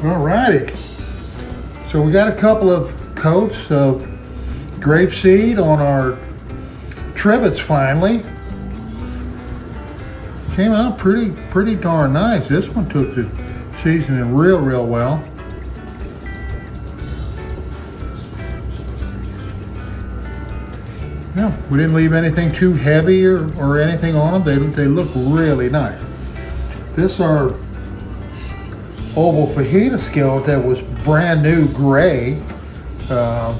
Alrighty, so we got a couple of coats of grapeseed on our trivets finally. Came out pretty darn nice. This one took the seasoning real well. Yeah, we didn't leave anything too heavy or anything on them. They look really nice. This our oval fajita skillet that was brand new gray. So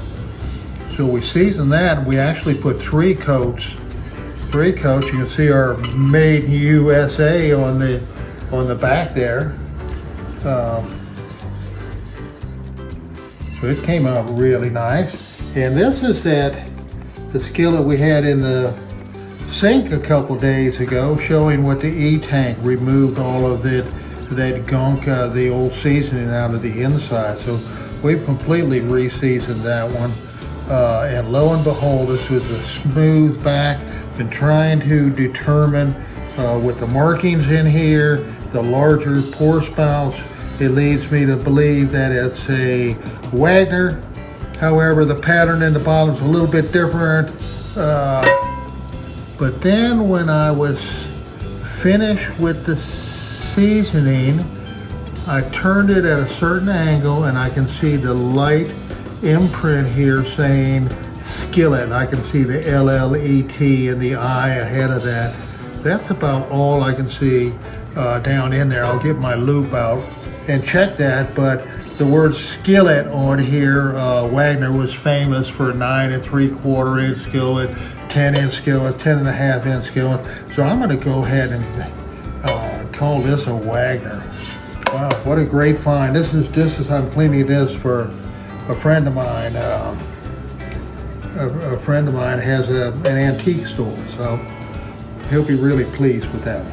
we seasoned that. We actually put three coats. You can see our Made in USA on the back there. So it came out really nice. And this is the skillet we had in the sink a couple days ago, showing what the E-tank removed all of that gunk, the old seasoning out of the inside. So we've completely re-seasoned that one. And lo and behold, this was a smooth back. Been trying to determine with the markings in here, the larger pour spouts, it leads me to believe that it's a Wagner. However, the pattern in the bottom is a little bit different. But then when I was finished with the seasoning, I turned it at a certain angle and I can see the light imprint here saying skillet. I can see the LLET and the I ahead of that. That's about all I can see down in there. I'll get my loop out and check that, but the word skillet on here, Wagner was famous for 9 3/4 inch skillet, 10 inch skillet, 10.5 inch skillet. So I'm gonna go ahead and call this a Wagner. Wow, what a great find. This is I'm cleaning this for a friend of mine. A friend of mine has an antique store, so he'll be really pleased with that.